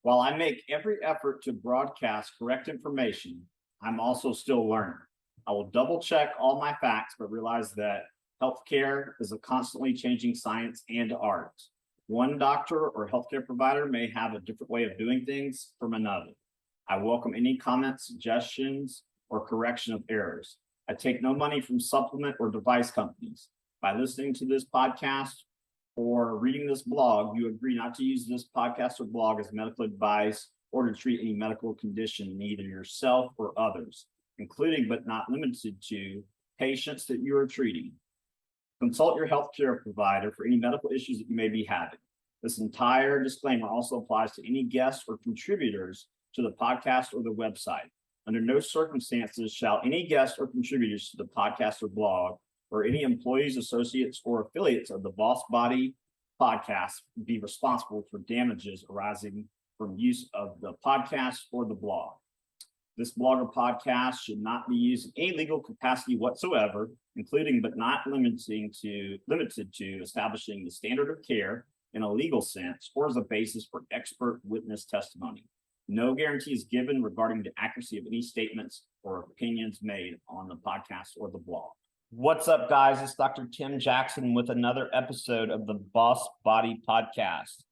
While I make every effort to broadcast correct information, I'm also still learning. I will double check all my facts, but realize that healthcare is a constantly changing science and art. One doctor or healthcare provider may have a different way of doing things from another. I welcome any comments, suggestions, or correction of errors. I take no money from supplement or device companies. By listening to this podcast or reading this blog, you agree not to use this podcast or blog as medical advice or to treat any medical condition in either yourself or others, including but not limited to patients that you are treating. Consult your healthcare provider for any medical issues that you may be having. This entire disclaimer also applies to any guests or contributors to the podcast or the website. Under no circumstances shall any guests or contributors to the podcast or blog or any employees, associates, or affiliates of the Boss Body podcast be responsible for damages arising from use of the podcast or the blog. This blog or podcast should not be used in any legal capacity whatsoever, including but not limited to establishing the standard of care in a legal sense or as a basis for expert witness testimony. No guarantee is given regarding the accuracy of any statements or opinions made on the podcast or the blog. What's up, guys? It's Dr. Tim Jackson with another episode of the Boss Body Podcast.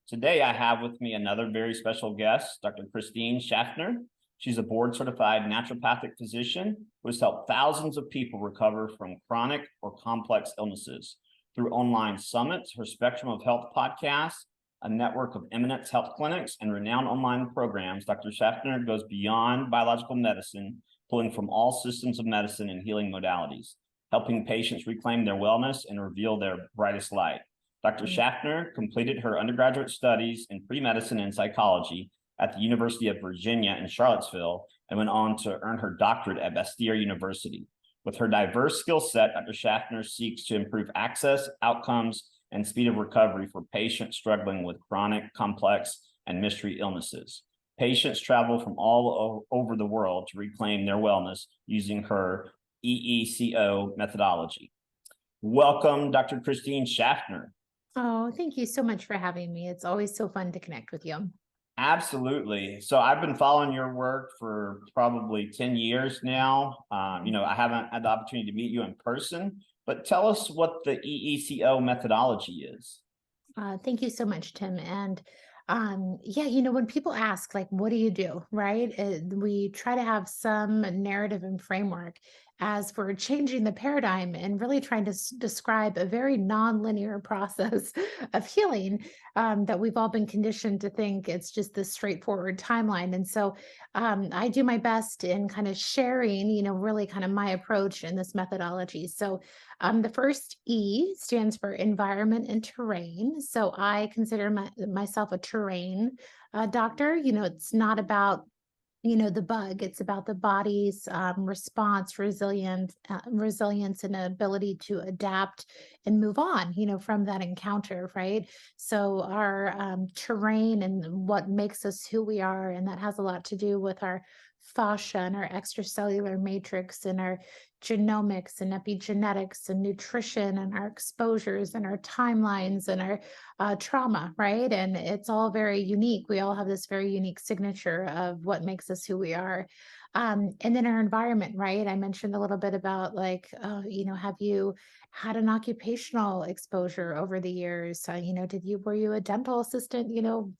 Today, I have with me another very special guest, Dr. Christine Schaffner. She's a board-certified naturopathic physician who has helped thousands of people recover from chronic or complex illnesses. Through online summits, her Spectrum of Health podcast, a network of eminent health clinics, and renowned online programs, Dr. Schaffner goes beyond biological medicine, pulling from all systems of medicine and healing modalities, helping patients reclaim their wellness and reveal their brightest light. Dr. Schaffner completed her undergraduate studies in pre-medicine and psychology at the University of Virginia in Charlottesville and went on to earn her doctorate at Bastyr University. With her diverse skill set, Dr. Schaffner seeks to improve access, outcomes, and speed of recovery for patients struggling with chronic, complex, and mystery illnesses. Patients travel from all over the world to reclaim their wellness using her EECO methodology. Welcome, Dr. Christine Schaffner. Oh, thank you so much for having me. It's always so fun to connect with you. Absolutely. So I've been following your work for probably 10 years now. I haven't had the opportunity to meet you in person, but tell us what the EECO methodology is. Thank you so much, Tim. And when people ask, like, what do you do, right? We try to have some narrative and framework as we're changing the paradigm and really trying to describe a very non-linear process of healing that we've all been conditioned to think it's just this straightforward timeline. And so I do my best in kind of sharing, really kind of my approach in this methodology. So the first E stands for environment and terrain. So I consider myself a terrain doctor. It's not about the bug. It's about the body's response, resilience, and ability to adapt and move on, from that encounter, right? So our terrain and what makes us who we are, and that has a lot to do with our fascia and our extracellular matrix and our genomics and epigenetics and nutrition and our exposures and our timelines and our trauma, right? And it's all very unique. We all have this very unique signature of what makes us who we are. And then our environment, right? I mentioned a little bit about have you had an occupational exposure over the years? Were you a dental assistant,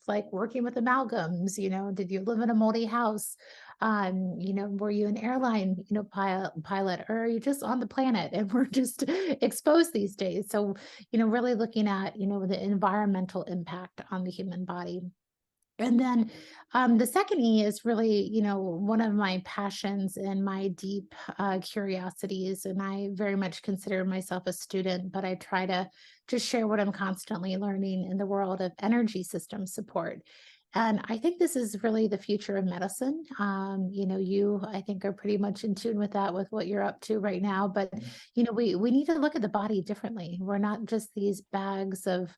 like working with amalgams? Did you live in a moldy house? Were you an airline, pilot, or are you just on the planet and we're just exposed these days? So, really looking at, the environmental impact on the human body. And then the second E is really, one of my passions and my deep curiosities. And I very much consider myself a student, but I try to just share what I'm constantly learning in the world of energy system support. And I think this is really the future of medicine. You, I think, are pretty much in tune with that, with what you're up to right now. But, we need to look at the body differently. We're not just these bags of,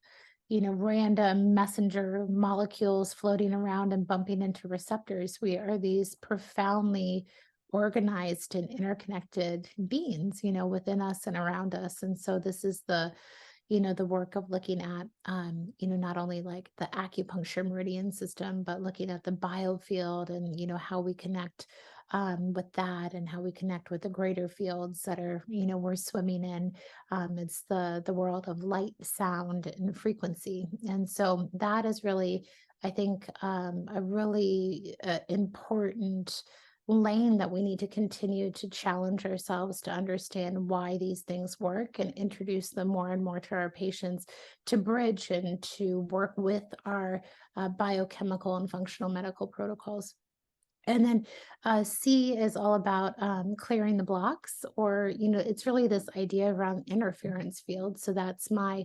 random messenger molecules floating around and bumping into receptors. We are these profoundly organized and interconnected beings, within us and around us. And so this is the the work of looking at, not only like the acupuncture meridian system, but looking at the biofield and, how we connect with that and how we connect with the greater fields that are, we're swimming in. It's the world of light, sound, and frequency. And so that is really, I think, a really important lane that we need to continue to challenge ourselves to understand why these things work and introduce them more and more to our patients to bridge and to work with our biochemical and functional medical protocols. And then C is all about clearing the blocks, or, it's really this idea around interference fields. So that's my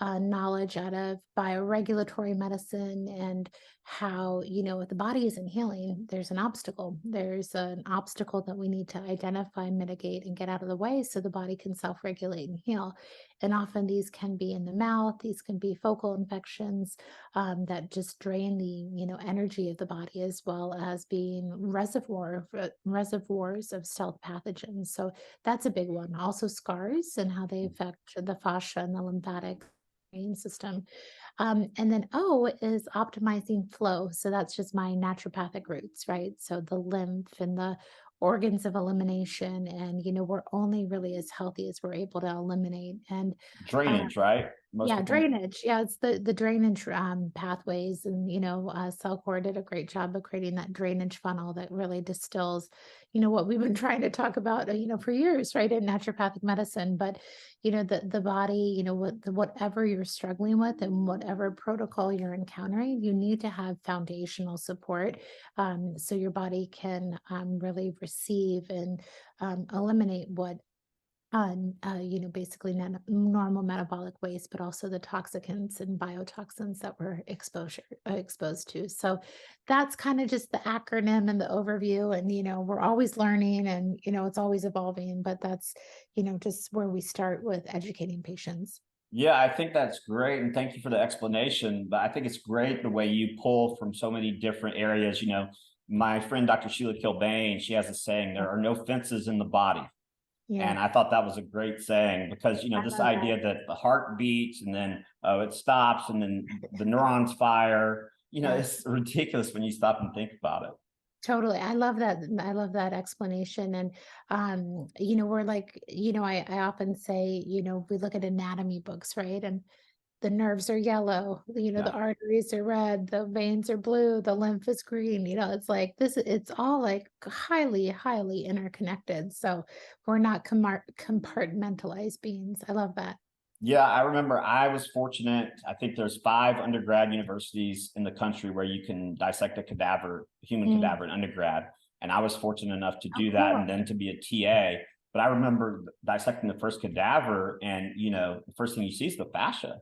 knowledge out of bioregulatory medicine and how, if the body isn't healing, there's an obstacle. There's an obstacle that we need to identify, mitigate, and get out of the way so the body can self regulate and heal. And often these can be in the mouth, these can be focal infections that just drain the energy of the body, as well as being reservoirs of stealth pathogens. So that's a big one. Also scars and how they affect the fascia and the lymphatic immune system. And then O is optimizing flow. So that's just my naturopathic roots, right? So the lymph and the organs of elimination. And, we're only really as healthy as we're able to eliminate. And Drainage, right? Most yeah, people. drainage. Yeah, it's the drainage pathways, and Cellcore did a great job of creating that drainage funnel that really distills, what we've been trying to talk about, for years, right, in naturopathic medicine. But the body, whatever you're struggling with and whatever protocol you're encountering, you need to have foundational support, so your body can really receive and eliminate what basically normal metabolic waste, but also the toxicants and biotoxins that we're exposed to. So that's kind of just the acronym and the overview. And, we're always learning and, it's always evolving, but that's, just where we start with educating patients. Yeah, I think that's great. And thank you for the explanation. But I think it's great the way you pull from so many different areas. My friend, Dr. Sheila Kilbane, she has a saying, there are no fences in the body. Yeah, And I thought that was a great saying because, I this love that. idea that the heart beats and then it stops and then the neurons fire, Yeah. it's ridiculous when you stop and think about it. Totally. I love that. I love that explanation. And, we're like, I often say, we look at anatomy books, right? And the nerves are yellow, the Yeah. arteries are red, the veins are blue, the lymph is green. It's like this, it's all like highly, highly interconnected. So we're not compartmentalized beings. I love that. Yeah, I remember I was fortunate. I think there's 5 undergrad universities in the country where you can dissect a cadaver, human Mm. cadaver in undergrad. And I was fortunate enough to Oh, do that cool. and then to be a TA. But I remember dissecting the first cadaver, and the first thing you see is the fascia.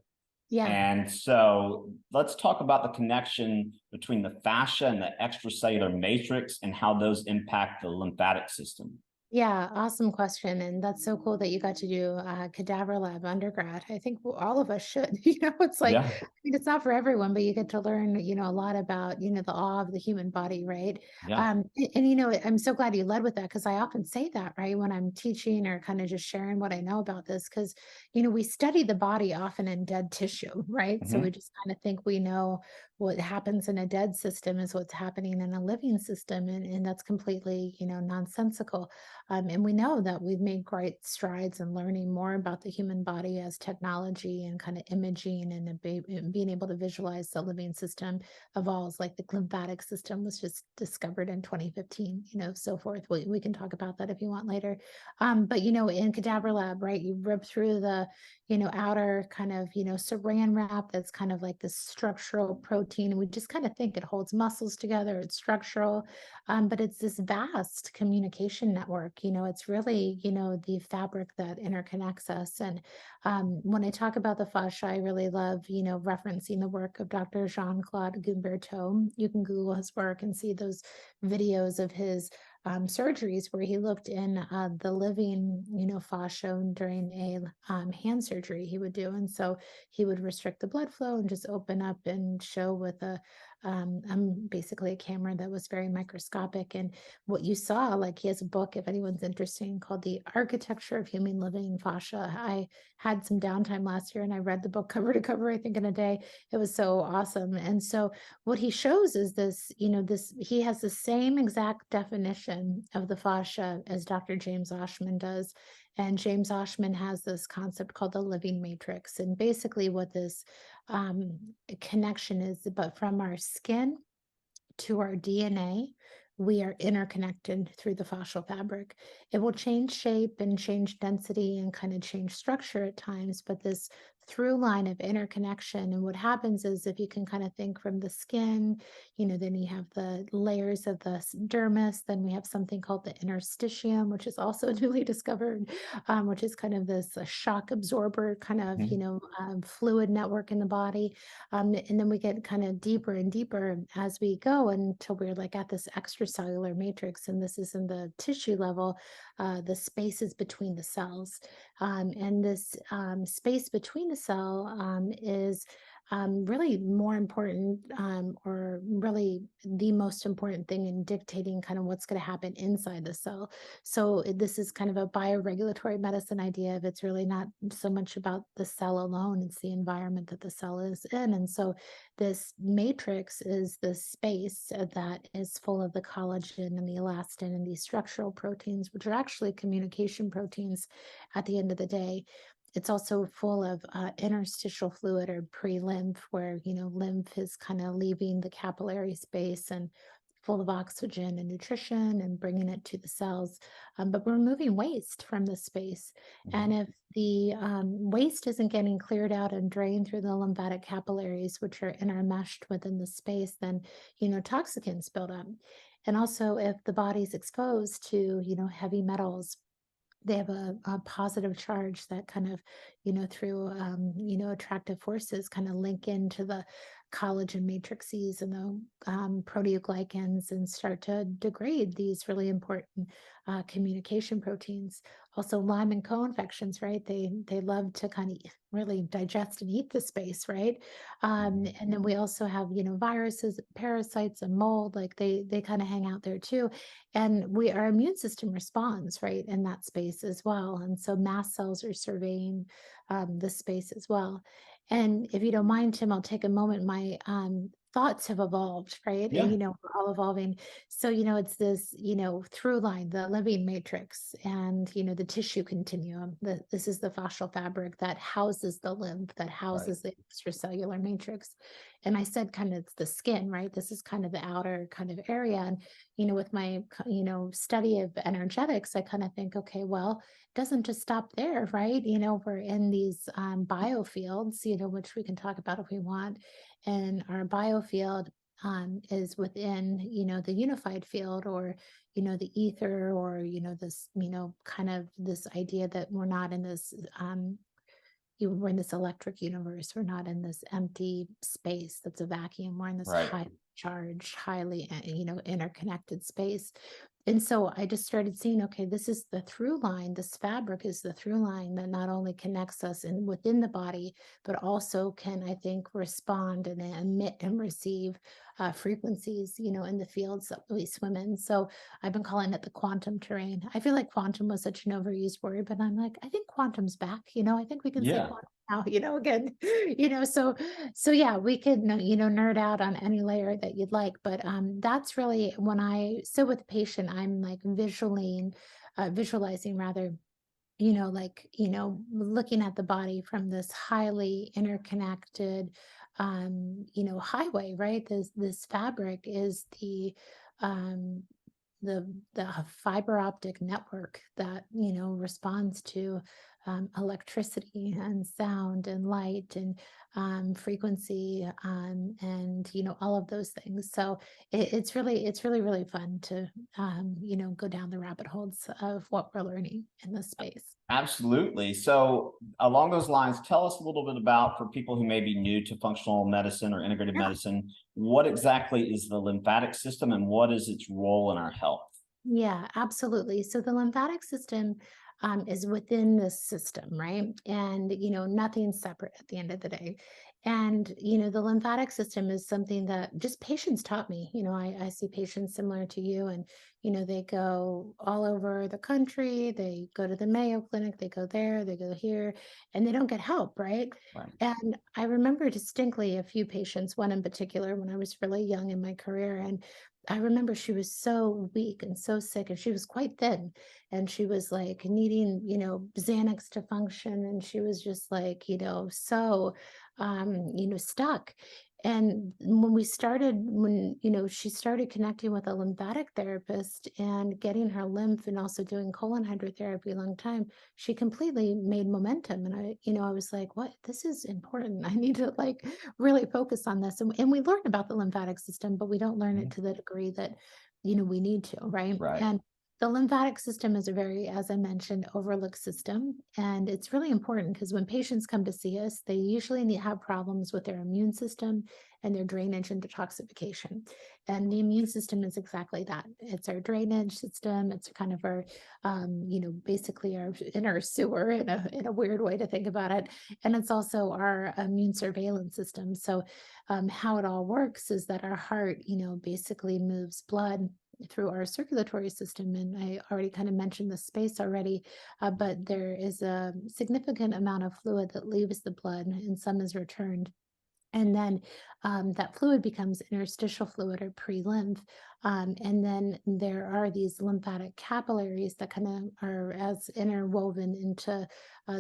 Yeah. And so let's talk about the connection between the fascia and the extracellular matrix and how those impact the lymphatic system. Yeah, awesome question. And that's so cool that you got to do cadaver lab undergrad. I think all of us should. It's like, Yeah, it's not for everyone, but you get to learn, a lot about, the awe of the human body, right? yeah. I'm so glad you led with that because I often say that, right, when I'm teaching or kind of just sharing what I know about this, because, we study the body often in dead tissue, right? So we Mhm. just kind of think we know what happens in a dead system is what's happening in a living system. And that's completely, nonsensical. And we know that we've made great strides in learning more about the human body as technology and kind of imaging and being able to visualize the living system evolves. Like the glymphatic system was just discovered in 2015, so forth. We can talk about that if you want later. But, in cadaver lab, right, you rip through the, outer kind of, saran wrap that's kind of like the structural protein. And we just kind of think it holds muscles together, it's structural, but it's this vast communication network. It's really, the fabric that interconnects us. And when I talk about the fascia, I really love, referencing the work of Dr. Jean-Claude Gumberto. You can Google his work and see those videos of his surgeries where he looked in the living, fascia during a hand surgery he would do. And so he would restrict the blood flow and just open up and show with basically a camera that was very microscopic. And what you saw, like he has a book, if anyone's interested, called The Architecture of Human Living Fascia. I had some downtime last year and I read the book cover to cover, I think in a day. It was so awesome. And so what he shows is this, he has the same exact definition of the fascia as Dr. James Oshman does. And James Oshman has this concept called the living matrix. And basically what this um, connection is, but from our skin to our DNA, we are interconnected through the fascial fabric. It will change shape and change density and kind of change structure at times, but this through line of interconnection. And what happens is, if you can kind of think from the skin, then you have the layers of the dermis, then we have something called the interstitium, which is also newly discovered, which is kind of this shock absorber kind of, Mhm. fluid network in the body. And then we get kind of deeper and deeper as we go until we're like at this extracellular matrix. And this is in the tissue level, the spaces between the cells. And this space between the cell is really more important, or really the most important thing in dictating kind of what's going to happen inside the cell. So this is kind of a bioregulatory medicine idea of, it's really not so much about the cell alone, it's the environment that the cell is in. And so this matrix is the space that is full of the collagen and the elastin and these structural proteins, which are actually communication proteins at the end of the day. It's also full of interstitial fluid, or pre-lymph, where, lymph is kind of leaving the capillary space and full of oxygen and nutrition and bringing it to the cells. But we're removing waste from the space. And Mhm. if the waste isn't getting cleared out and drained through the lymphatic capillaries, which are intermeshed within the space, then, toxicants build up. And also, if the body's exposed to, heavy metals, they have a positive charge that kind of, through, attractive forces kind of link into the collagen matrices and the proteoglycans and start to degrade these really important communication proteins. Also, Lyme and co-infections, right? They love to kind of really digest and eat the space, right? Mhm. And then we also have, viruses, parasites, and mold. Like they kind of hang out there too. And our immune system responds right in that space as well. And so mast cells are surveying the space as well. And if you don't mind, Tim, I'll take a moment. My thoughts have evolved, right? And Yeah. we're all evolving. So, it's this, through line, the living matrix, and the tissue continuum. This is the fascial fabric that houses the lymph, that Right. houses the extracellular matrix. And I said kind of it's the skin, right? This is kind of the outer kind of area. And with my, study of energetics, I kind of think, okay, well, it doesn't just stop there, right? We're in these biofields, which we can talk about if we want. And our biofield is within, the unified field, or, the ether, or, this, kind of this idea that we're not in this we're in this electric universe. We're not in this empty space that's a vacuum. We're in this Right. high charged, highly, interconnected space. And so I just started seeing, okay, this is the through line. This fabric is the through line that not only connects us in within the body, but also can, I think, respond and emit and receive frequencies, in the fields that we swim in. So I've been calling it the quantum terrain. I feel like quantum was such an overused word, but I'm like, I think quantum's back. I think we can say Yeah. quantum now, again, so yeah, we could, nerd out on any layer that you'd like, but that's really when I sit with a patient, I'm like visualizing rather, like, looking at the body from this highly interconnected, highway, right? This fabric is um, the fiber optic network that, responds to electricity and sound and light and frequency, and all of those things. So it's really really fun to go down the rabbit holes of what we're learning in this space. Absolutely. So, along those lines, tell us a little bit about, for people who may be new to functional medicine or integrative Yeah. medicine, what exactly is the lymphatic system and what is its role in our health? Yeah, absolutely. So the lymphatic system is within the system, right? And, nothing's separate at the end of the day. And, the lymphatic system is something that just patients taught me. I see patients similar to you, and, they go all over the country. They go to the Mayo Clinic, they go there, they go here, and they don't get help, right? Right. And I remember distinctly a few patients, one in particular, when I was really young in my career. And I remember she was so weak and so sick, and she was quite thin, and she was like needing, Xanax to function. And she was just like, so, stuck. And she started connecting with a lymphatic therapist and getting her lymph and also doing colon hydrotherapy a long time, she completely made momentum. And I was like, what? This is important. I need to like really focus on this. And we learn about the lymphatic system, but we don't learn it Mhm. to the degree that, we need to, right? Right. And the lymphatic system is a very, as I mentioned, overlooked system. And it's really important because when patients come to see us, they usually have problems with their immune system and their drainage and detoxification. And the immune system is exactly that. It's our drainage system. It's kind of our, basically our inner sewer in a weird way to think about it. And it's also our immune surveillance system. So how it all works is that our heart, basically moves blood through our circulatory system. And I already kind of mentioned the space already, but there is a significant amount of fluid that leaves the blood and some is returned. And then that fluid becomes interstitial fluid or pre-lymph. And then there are these lymphatic capillaries that kind of are as interwoven into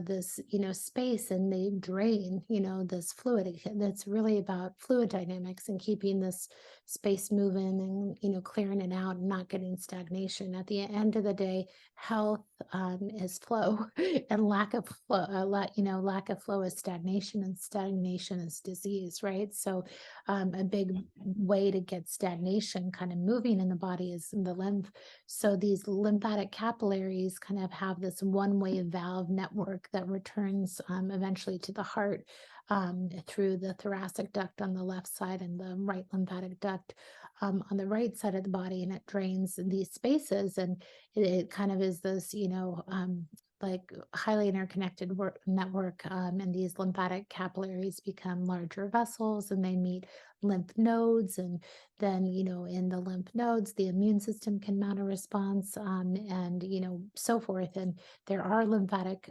this, space, and they drain, this fluid. That's really about fluid dynamics and keeping this space moving and, clearing it out and not getting stagnation. At the end of the day, health is flow and lack of flow, lack of flow is stagnation, and stagnation is disease, right? So a big way to get stagnation kind of moving in the body is in the lymph. So these lymphatic capillaries kind of have this one-way valve network that returns eventually to the heart through the thoracic duct on the left side and the right lymphatic duct on the right side of the body, and it drains these spaces. And it kind of is this, like highly interconnected network, and these lymphatic capillaries become larger vessels and they meet lymph nodes. And then, in the lymph nodes, the immune system can mount a response, and, so forth. And there are lymphatic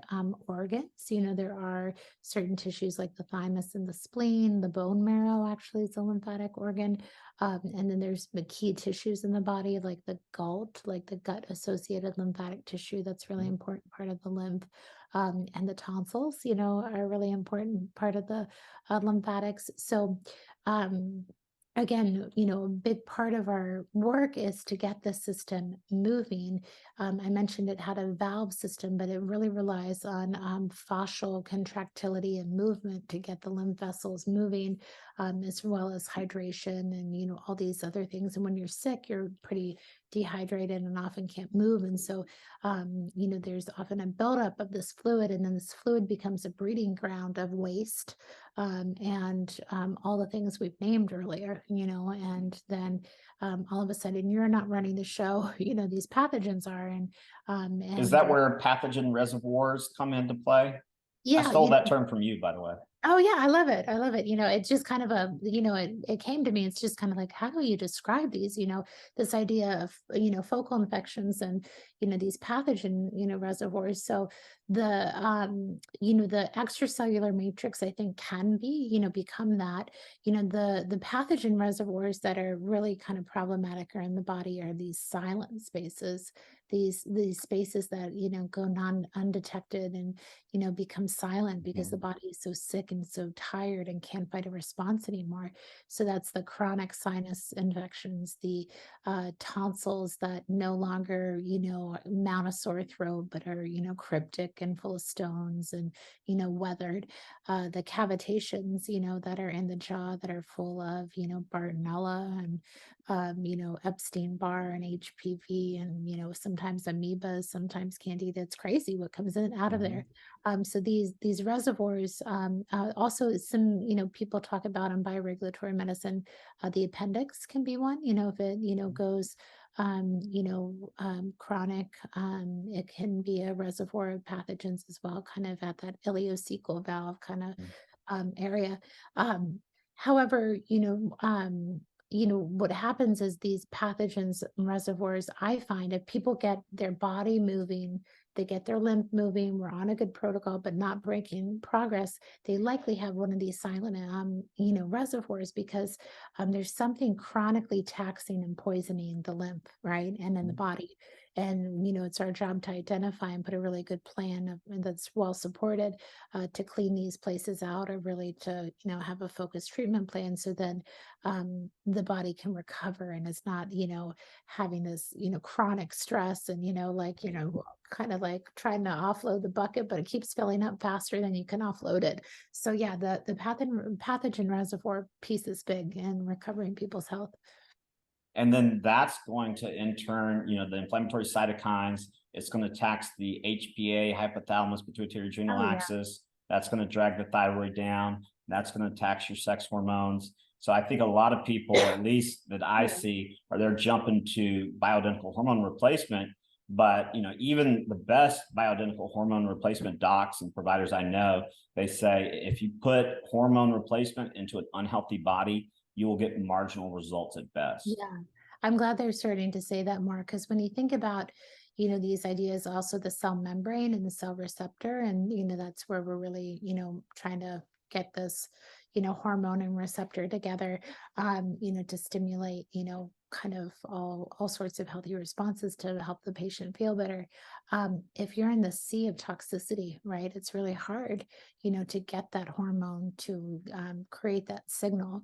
organs, there are certain tissues like the thymus and the spleen, the bone marrow actually is a lymphatic organ. And then there's the key tissues in the body, like the GALT, like the gut associated lymphatic tissue. That's really important part of the lymph. And the tonsils, are a really important part of the lymphatics. So, um, again, a big part of our work is to get the system moving. I mentioned it had a valve system, but it really relies on fascial contractility and movement to get the lymph vessels moving, as well as hydration and, all these other things. And when you're sick, you're pretty dehydrated and often can't move. And so, there's often a buildup of this fluid, and then this fluid becomes a breeding ground of waste, and all the things we've named earlier, and then all of a sudden you're not running the show, these pathogens are. Is And that where pathogen reservoirs come into play? I yeah, stole that term from you, by the way. oh yeah, I love it. I love it. It's just kind of it came to me. It's just kind of like, how do you describe these? This idea of, focal infections and, these pathogen, reservoirs. So the extracellular matrix, I think, can be, become that. The pathogen reservoirs that are really kind of problematic are in the body are these silent spaces, these spaces that, go undetected and, become silent because the Mhm. body is so sick and so tired and can't fight a response anymore. So that's the chronic sinus infections, the tonsils that no longer, mount a sore throat, but are, cryptic and full of stones and, weathered. The cavitations, that are in the jaw that are full of, Bartonella and, Epstein-Barr and HPV and, sometimes amoebas, sometimes candida. It's crazy what comes in out of Mhm. there. So these reservoirs, also some, people talk about in bioregulatory medicine, the appendix can be one, if it, goes chronic. It can be a reservoir of pathogens as well, kind of at that ileocecal valve kind of Mm. area. Um, However, what happens is these pathogens and reservoirs, I find if people get their body moving, they get their lymph moving, we're on a good protocol, but not breaking progress, they likely have one of these silent, reservoirs because there's something chronically taxing and poisoning the lymph, right? And in the Mm. body. And, it's our job to identify and put a really good plan and that's well supported to clean these places out or really to, have a focused treatment plan. So then the body can recover and it's not, having this, chronic stress and, kind of like trying to offload the bucket, but it keeps filling up faster than you can offload it. So yeah, the pathogen reservoir piece is big in recovering people's health. And then that's going to in turn, the inflammatory cytokines, it's going to tax the HPA, hypothalamus pituitary adrenal Oh yeah. axis. That's going to drag the thyroid down. That's going to tax your sex hormones. So I think a lot of people, at least that I Yeah. see, are they're jumping to bioidentical hormone replacement. But even the best bioidentical hormone replacement docs and providers I know, they say if you put hormone replacement into an unhealthy body, you will get marginal results at best. Yeah, I'm glad they're starting to say that more because when you think about, these ideas, also the cell membrane and the cell receptor, and that's where we're really, trying to get this, hormone and receptor together, to stimulate, kind of all sorts of healthy responses to help the patient feel better. If you're in the sea of toxicity, right, it's really hard, to get that hormone to create that signal.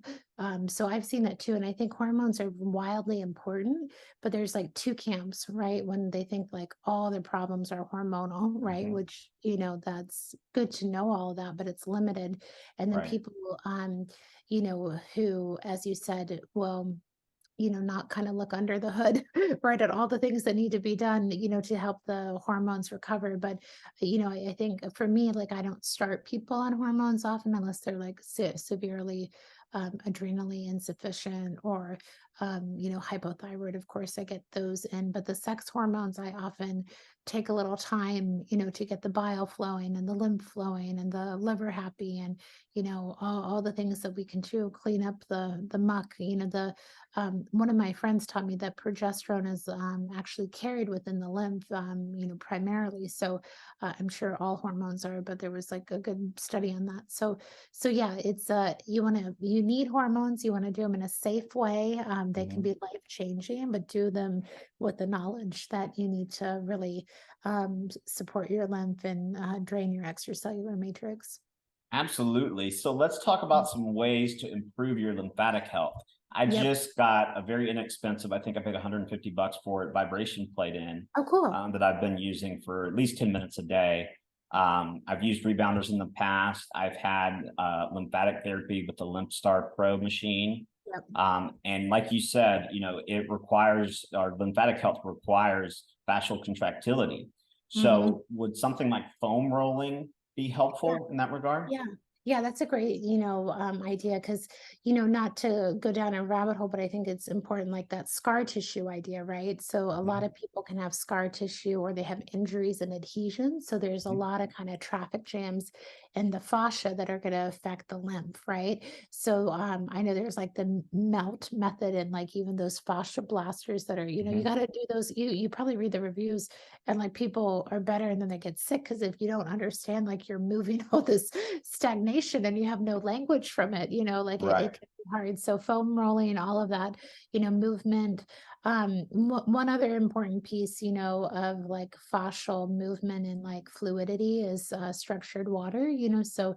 So I've seen that too. And I think hormones are wildly important, but there's like two camps, right? When they think like all their problems are hormonal, right? Mhm. Which, that's good to know all of that, but it's limited. And then Right. people, who, as you said, will not kind of look under the hood, right, at all the things that need to be done, to help the hormones recover. But, I think for me, like, I don't start people on hormones often unless they're like severely adrenally insufficient or, hypothyroid. Of course, I get those in, but the sex hormones, I often take a little time, to get the bile flowing and the lymph flowing and the liver happy and, all the things that we can do, clean up the muck, one of my friends taught me that progesterone is actually carried within the lymph, primarily. So I'm sure all hormones are, but there was like a good study on that. So yeah, it's you need hormones. You want to do them in a safe way. They can Mhm. be life changing, but do them with the knowledge that you need to really support your lymph and drain your extracellular matrix. Absolutely. So let's talk about some ways to improve your lymphatic health. I Yep. just got a very inexpensive, I think I paid $150 for it, vibration plate in Oh, cool. that I've been using for at least 10 minutes a day. I've used rebounders in the past. I've had lymphatic therapy with the LymphStar Pro machine. Yep. And like you said, it requires, our lymphatic health requires fascial contractility. Mhm. So would something like foam rolling be helpful in that regard? Yeah. Yeah, that's a great, idea because, not to go down a rabbit hole, but I think it's important, like that scar tissue idea, right? So a lot Mhm. of people can have scar tissue or they have injuries and adhesions. So there's a Mhm. lot of kind of traffic jams in the fascia that are going to affect the lymph, right? So I know there's like the melt method and like even those fascia blasters that are, you Mhm. got to do those. You probably read the reviews and like people are better and then they get sick because if you don't understand like you're moving all this stagnation and you have no language from it, like it Right. can be hard. So foam rolling, all of that, movement. One other important piece, of like fascial movement and like fluidity is structured water, so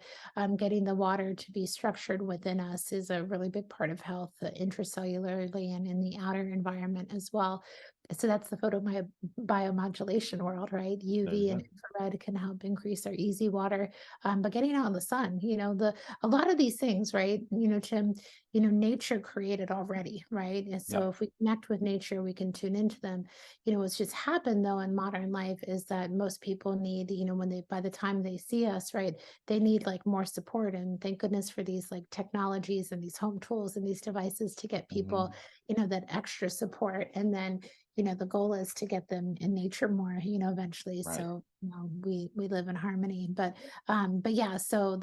getting the water to be structured within us is a really big part of health, intracellularly and in the outer environment as well. So that's the biomodulation world, right? There you UV and go. infrared can help increase our easy water. But getting out in the sun, a lot of these things, right? Tim, nature created already, right? And Yeah. so if we connect with nature, we can tune into them. What's just happened though in modern life is that most people need, by the time they see us, right, they need like more support. And thank goodness for these like technologies and these home tools and these devices to get people, Mhm. that extra support. And then the goal is to get them in nature more, eventually. Right. So, we live in harmony. But yeah, so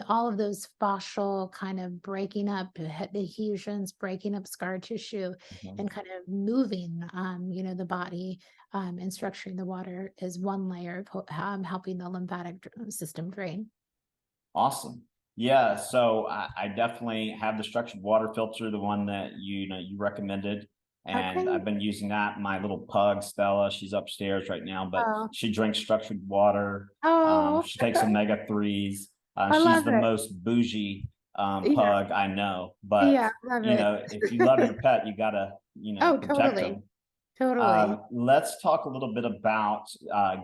all of those fascial kind of breaking up adhesions, breaking up scar tissue, Mhm. and kind of moving, the body, and structuring the water is one layer of helping the lymphatic system drain. Awesome. Yeah, so I definitely have the structured water filter, the one that you recommended, Oh, and great. I've been using that. My little pug Stella, she's upstairs right now, but Oh, she drinks structured water. oh, She takes omega-3s. I She's love the it. most bougie Yeah, pug I know. But yeah, love it. if you love your pet, you gotta Oh, protect totally. them. Totally. Let's talk a little bit about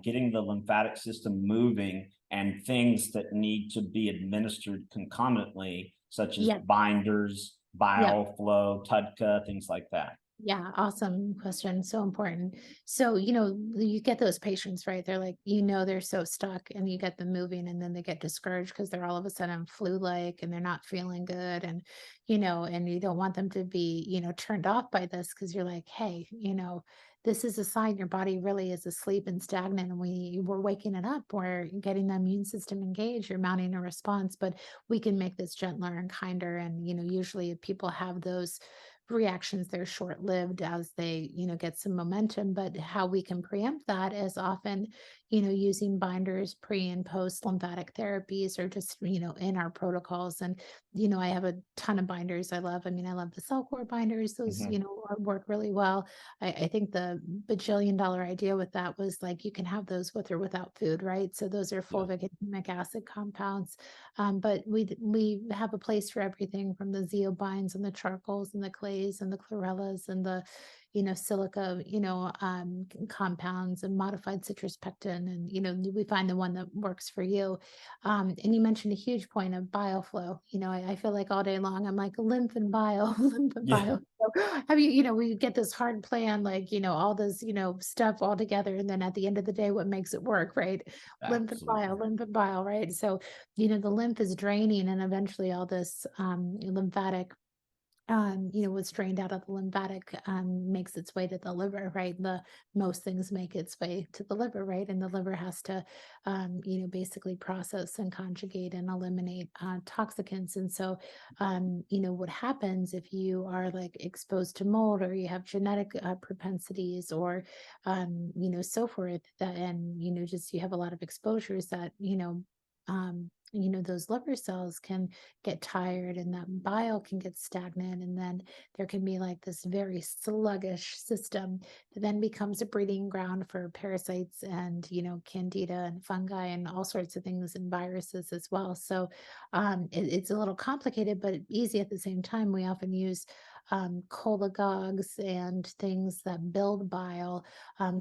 getting the lymphatic system moving and things that need to be administered concomitantly, such as Yeah. binders, Yeah. bile flow, TUDCA, things like that. Yeah. Awesome question. So important. So, you get those patients, right? They're like, they're so stuck and you get them moving and then they get discouraged because they're all of a sudden flu-like and they're not feeling good. And you don't want them to be, turned off by this because you're like, hey, this is a sign your body really is asleep and stagnant and we're waking it up. We're getting the immune system engaged. You're mounting a response, but we can make this gentler and kinder. And, usually if people have those reactions, they're short-lived as they get some momentum. But how we can preempt that is often using binders pre and post lymphatic therapies, or just in our protocols. And I have a ton of binders I love. I mean, I love the cell core binders. Those Mhm. work really well. I think the bajillion-dollar idea with that was like you can have those with or without food, right? So those are Yeah. fulvic and humic acid compounds. But we have a place for everything from the zeobines and the charcoals and the clays and the chlorellas and the silica compounds and modified citrus pectin, and we find the one that works for you. And you mentioned a huge point of bile flow. I feel like all day long I'm like lymph and bile, lymph and Yeah, bile. So have we get this hard plan, like all this stuff all together, and then at the end of the day what makes it work, right? absolutely. Lymph and bile, right? So the lymph is draining, and eventually all this lymphatic, what's drained out of the lymphatic makes its way to the liver, right? The most things make its way to the liver, right? And the liver has to, basically process and conjugate and eliminate toxicants. And so, what happens if you are like exposed to mold, or you have genetic propensities, or, so forth, that, and, just you have a lot of exposures that, those liver cells can get tired and that bile can get stagnant, and then there can be like this very sluggish system that then becomes a breeding ground for parasites and candida and fungi and all sorts of things, and viruses as well. So it's a little complicated but easy at the same time. We often use cholagogues and things that build bile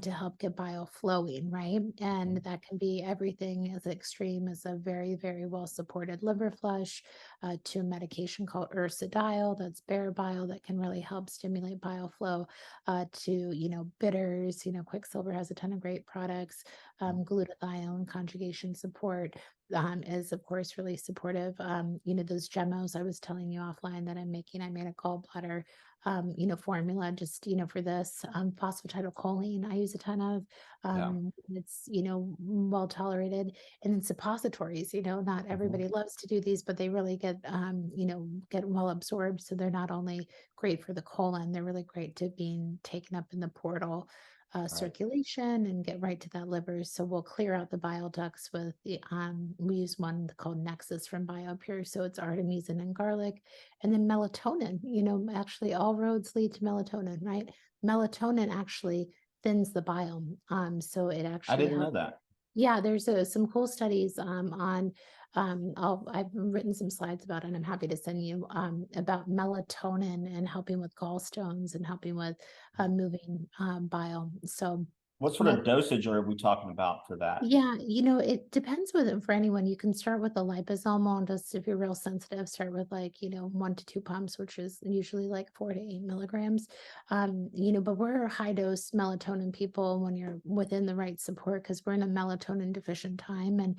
to help get bile flowing, right? And Mhm. that can be everything as extreme as a very, very well supported liver flush, to a medication called ursidile, that's bear bile, that can really help stimulate bile flow, to bitters. Quicksilver has a ton of great products. Glutathione conjugation support is of course really supportive. Those gemmos I was telling you offline that I'm making, I made a gallbladder formula just for this. Phosphatidylcholine I use a ton of. Yeah. It's well tolerated. And then suppositories, not Mhm. everybody loves to do these, but they really get well absorbed. So they're not only great for the colon, they're really great to being taken up in the portal Right. circulation and get right to that liver. So we'll clear out the bile ducts with we use one called Nexus from BioPure. So it's artemisian and garlic. And then melatonin, actually all roads lead to melatonin, right? Melatonin actually thins the bile. So it I actually didn't know helps. that. Yeah, there's some cool studies on I've written some slides about it, and I'm happy to send you about melatonin and helping with gallstones and helping with moving bile. So What sort of dosage are we talking about for that? yeah, it depends with for anyone. You can start with a liposomal, and just if you're real sensitive, start with like, 1 to 2 pumps, which is usually like 4 to 8 milligrams. But we're high dose melatonin people when you're within the right support because we're in a melatonin deficient time. And,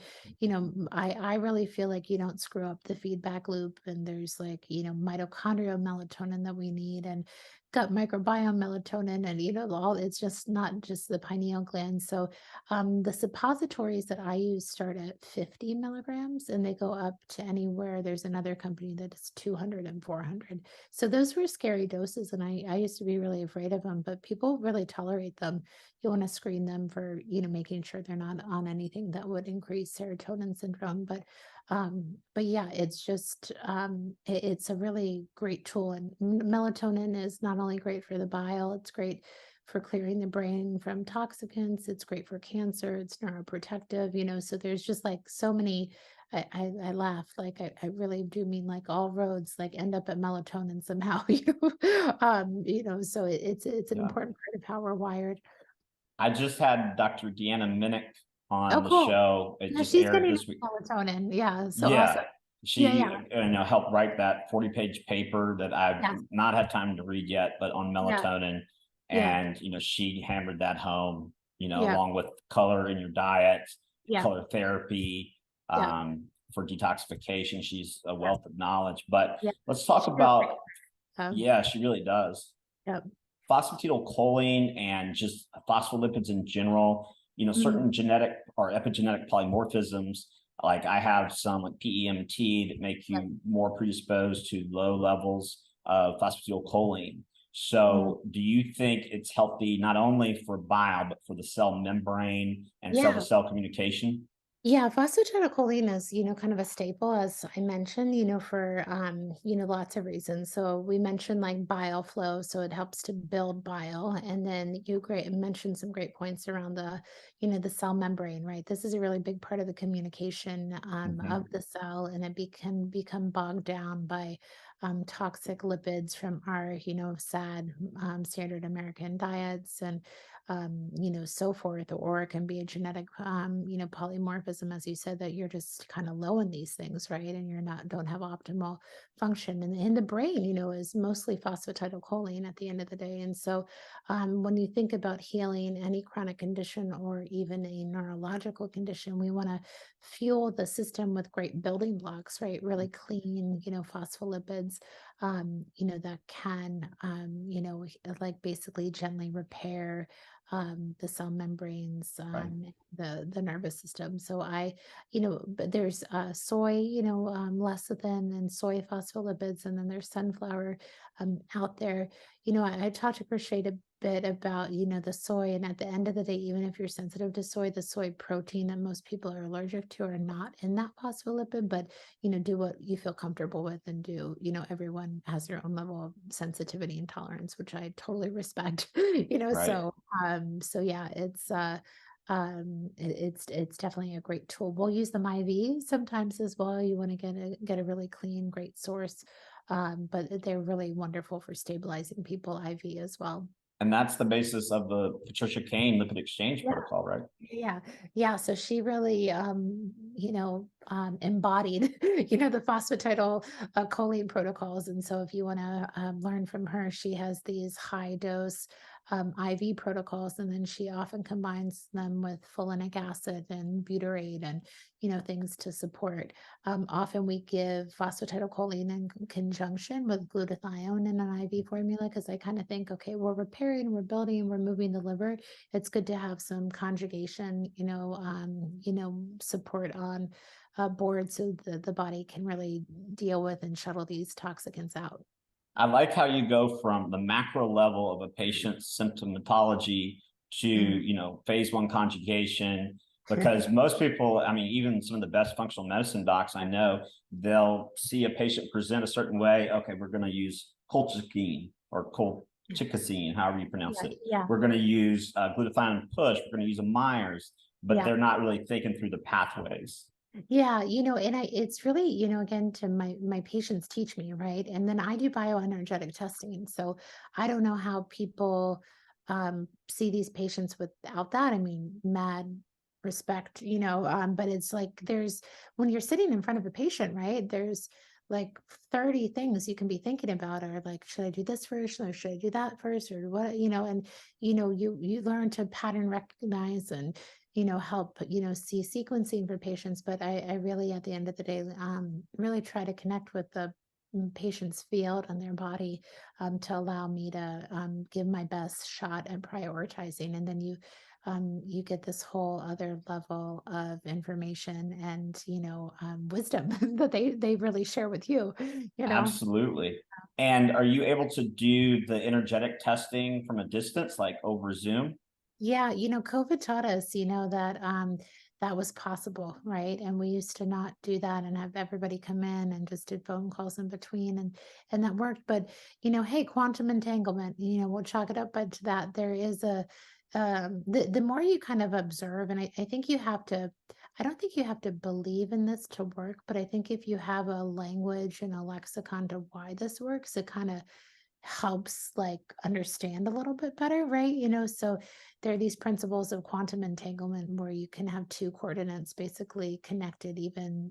I really feel like you don't screw up the feedback loop. And there's like, mitochondrial melatonin that we need and gut microbiome melatonin and all it's just not just the pineal gland. So the suppositories that I use start at 50 milligrams and they go up to anywhere. There's another company that is 200 and 400. So those were scary doses. And I used to be really afraid of them, but people really tolerate them. You want to screen them for, making sure they're not on anything that would increase serotonin syndrome. But yeah, it's just, it's a really great tool. And melatonin is not only great for the bile, it's great for clearing the brain from toxicants. It's great for cancer. It's neuroprotective, so there's just like so many. I laugh like I really do mean like all roads like end up at melatonin somehow, so it's an Yeah. important part of how we're wired. I just had Dr. Deanna Minnick Oh, on the cool. show. It Yeah, just she's aired getting this week. melatonin. Yeah, so awesome. Yeah, Yeah, she yeah, helped write that 40-page paper that I've yes, not had time to read yet, but on yeah, melatonin. yeah, And she hammered that home, yeah, along with color in your diet, yeah, color therapy, yeah, for detoxification. She's a yeah, wealth of knowledge. But yeah. let's talk She does great about, stuff. yeah, she really does. Yeah. Phosphatidylcholine and just phospholipids in general, Mhm. certain genetic or epigenetic polymorphisms, like I have some like PEMT that make Yeah. you more predisposed to low levels of phosphatidylcholine. Mhm. So do you think it's healthy not only for bile, but for the cell membrane and cell to Yeah. cell communication? Yeah, phosphatidylcholine is, kind of a staple, as I mentioned, for, lots of reasons. So we mentioned like bile flow, so it helps to build bile. And then you great mentioned some great points around the cell membrane, right? This is a really big part of the communication of Mhm. the cell, and can become bogged down by toxic lipids from our, sad standard American diets and so forth, or it can be a genetic, polymorphism, as you said, that you're just kind of low in these things, right? And you're not, don't have optimal function. And in the brain, is mostly phosphatidylcholine at the end of the day. And so when you think about healing any chronic condition or even a neurological condition, we want to fuel the system with great building blocks, right? Really clean, phospholipids, that can, like basically gently repair the cell membranes, Right. the nervous system. So but there's soy, lecithin and soy phospholipids, and then there's sunflower out there. I talked to Crochet a bit about, the soy, and at the end of the day, even if you're sensitive to soy, the soy protein that most people are allergic to are not in that phospholipid, but do what you feel comfortable with and do, everyone has their own level of sensitivity and tolerance, which I totally respect, Right. so yeah, it's definitely a great tool. We'll use them IV sometimes as well. You want to get a really clean, great source. But they're really wonderful for stabilizing people IV as well. And that's the basis of the Patricia Kane lipid exchange Yeah. protocol, right? Yeah. Yeah. So she really, embodied, the phosphatidyl choline protocols. And so if you want to learn from her, she has these high dose IV protocols, and then she often combines them with folinic acid and butyrate and, things to support. Often we give phosphatidylcholine in conjunction with glutathione in an IV formula because I kind of think, okay, we're repairing, we're building, we're moving the liver. It's good to have some conjugation, support on board so the body can really deal with and shuttle these toxicants out. I like how you go from the macro level of a patient's symptomatology to, Mm. phase one conjugation, because most people, I mean, even some of the best functional medicine docs I know, they'll see a patient present a certain way. Okay, we're going to use colchicine or colchicine, however you pronounce Yeah, it. yeah, We're going to use glutathione push. We're going to use a Myers. but Yeah. they're not really thinking through the pathways. Yeah, and it's really, again, to my patients teach me, right? And then I do bioenergetic testing. So I don't know how people see these patients without that. I mean, mad respect, but it's like when you're sitting in front of a patient, right? There's like 30 things you can be thinking about, or like, should I do this first, or should I do that first, or what, and you learn to pattern recognize and help, see sequencing for patients. But I really, at the end of the day, really try to connect with the patient's field and their body, to allow me to give my best shot at prioritizing. And then you get this whole other level of information and, wisdom that they really share with you. Absolutely. And are you able to do the energetic testing from a distance, like over Zoom? Yeah, COVID taught us, that that was possible, right? And we used to not do that and have everybody come in and just did phone calls in between, and that worked. But hey, quantum entanglement, we'll chalk it up to that. There is the more you kind of observe, and I think you have to, I don't think you have to believe in this to work, but I think if you have a language and a lexicon to why this works, it kind of helps like understand a little bit better, right? So there are these principles of quantum entanglement where you can have two coordinates basically connected, even,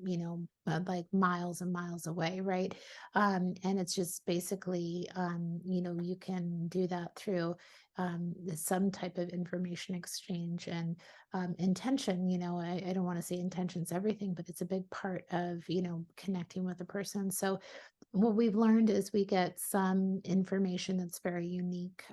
like miles and miles away, right? And it's just basically, you can do that through some type of information exchange and intention. I don't want to say intention's everything, but it's a big part of, connecting with a person. So what we've learned is we get some information that's very unique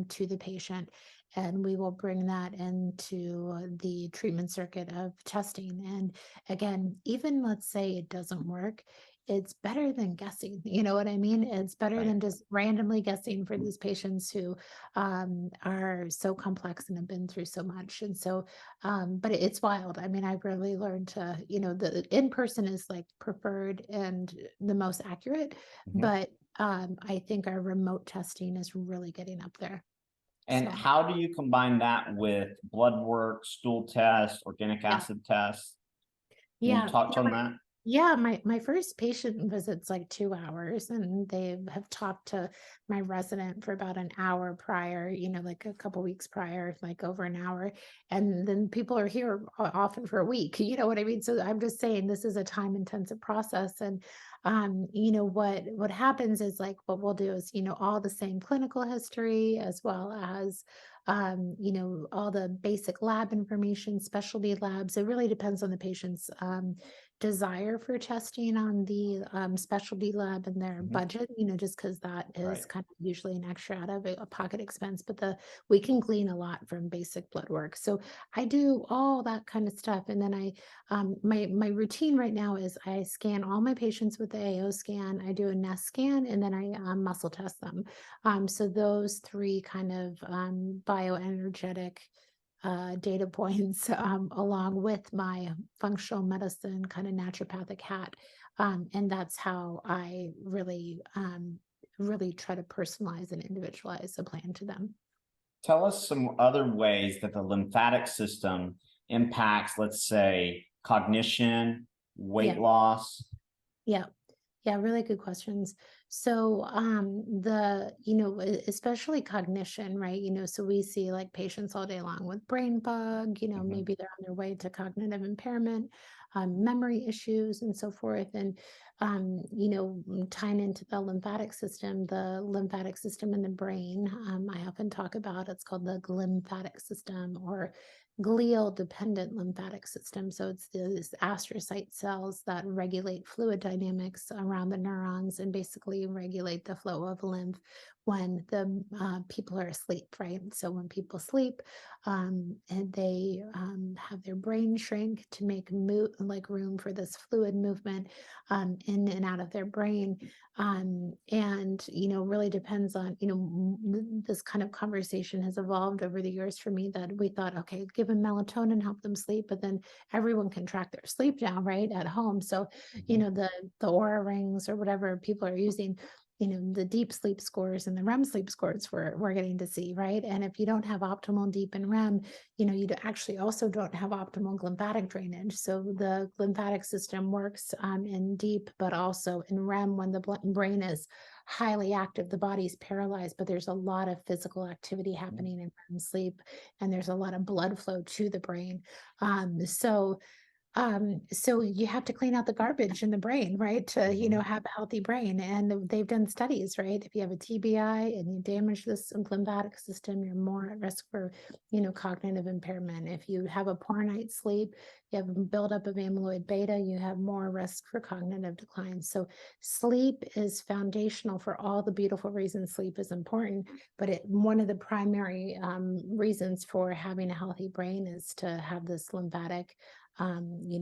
to the patient, and we will bring that into the treatment circuit of testing. And again, even let's say it doesn't work, it's better than guessing. You know what I mean? It's better Right. than just randomly guessing for these patients who are so complex and have been through so much. And so, but it's wild. I mean, I've really learned to, the in person is like preferred and the most accurate, Mhm. but I think our remote testing is really getting up there. And So how do you combine that with blood work, stool tests, organic yeah, acid tests? Can you yeah. touch on that? Yeah, my first patient visit's like 2 hours, and they have talked to my resident for about an hour prior, like a couple weeks prior, like over an hour. And then people are here often for a week, you know what I mean? So I'm just saying this is a time intensive process. And what happens is like what we'll do is, all the same clinical history as well as all the basic lab information, specialty labs. It really depends on the patient's desire for testing on the specialty lab and their Mhm. budget, just because that is Right. kind of usually an extra out of a pocket expense. But we can glean a lot from basic blood work. So I do all that kind of stuff. And then my routine right now is I scan all my patients with the AO scan, I do a nest scan, and then I muscle test them. So those three kind of bioenergetic data points, along with my functional medicine kind of naturopathic hat. And that's how I really try to personalize and individualize a plan to them. Tell us some other ways that the lymphatic system impacts, let's say, cognition, weight Yeah. loss. Yeah. Yeah, really good questions. So, especially cognition, right? So we see like patients all day long with brain fog, Mhm. maybe they're on their way to cognitive impairment, memory issues, and so forth. And, tying into the lymphatic system in the brain, I often talk about it's called the glymphatic system or glial dependent lymphatic system. So it's these astrocyte cells that regulate fluid dynamics around the neurons and basically regulate the flow of lymph when the people are asleep, right? So when people sleep, and they have their brain shrink to make like room for this fluid movement in and out of their brain. And really depends on, this kind of conversation has evolved over the years for me, that we thought, okay, give them melatonin, help them sleep, but then everyone can track their sleep now, right, at home. So Mhm. the Aura rings or whatever people are using, the deep sleep scores and the REM sleep scores we're getting to see, right? And if you don't have optimal deep and REM, actually also don't have optimal glymphatic drainage. So the glymphatic system works in deep, but also in REM when the brain is highly active, the body's paralyzed, but there's a lot of physical activity happening in REM sleep, and there's a lot of blood flow to the brain. So you have to clean out the garbage in the brain, right? To, have a healthy brain. And they've done studies, right? If you have a TBI and you damage this lymphatic system, you're more at risk for, cognitive impairment. If you have a poor night's sleep, you have a buildup of amyloid beta, you have more risk for cognitive decline. So sleep is foundational for all the beautiful reasons sleep is important. But one of the primary reasons for having a healthy brain is to have this lymphatic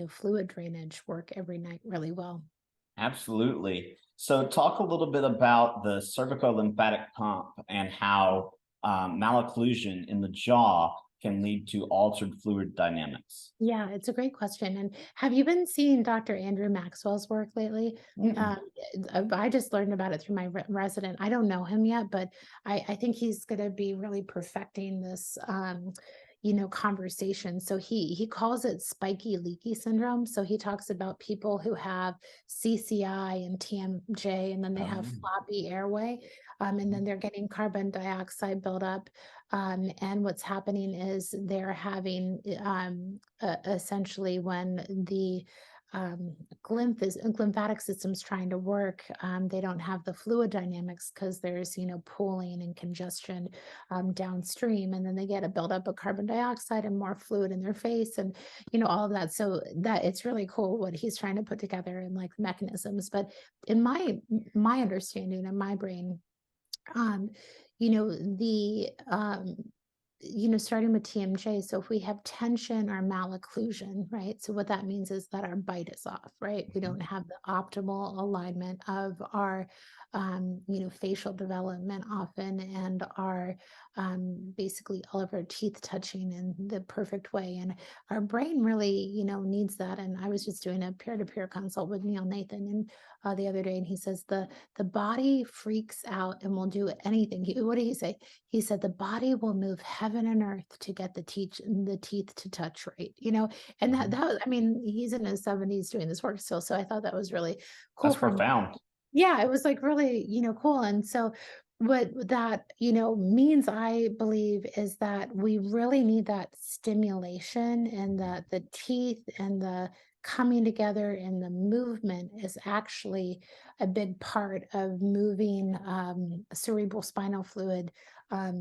fluid drainage work every night really well. Absolutely. So talk a little bit about the cervical lymphatic pump and how malocclusion in the jaw can lead to altered fluid dynamics. Yeah, it's a great question. And have you been seeing Dr. Andrew Maxwell's work lately? I just learned about it through my resident. I don't know him yet, but I think he's going to be really perfecting this conversation. So he calls it spiky leaky syndrome. So he talks about people who have CCI and TMJ, and then they have floppy airway, and then they're getting carbon dioxide buildup. And what's happening is they're having essentially when the glymphatic system's trying to work, they don't have the fluid dynamics because there's pooling and congestion downstream, and then they get a buildup of carbon dioxide and more fluid in their face, and all of that. So that it's really cool what he's trying to put together in like mechanisms. But in my understanding in my brain, the starting with TMJ. So if we have tension or malocclusion, right? So what that means is that our bite is off, right? We don't have the optimal alignment of our, facial development often, and our, basically all of our teeth touching in the perfect way. And our brain really, needs that. And I was just doing a peer-to-peer consult with Neil Nathan and the other day, and he says the body freaks out and will do anything. What did he say? He said the body will move heaven and earth to get the teeth to touch right, and that was, I mean, he's in his 70s doing this work still. So I thought that was really cool. That's profound. Yeah, it was like really, cool. And so what that, means, I believe, is that we really need that stimulation, and that the teeth and the coming together and the movement is actually a big part of moving cerebral spinal fluid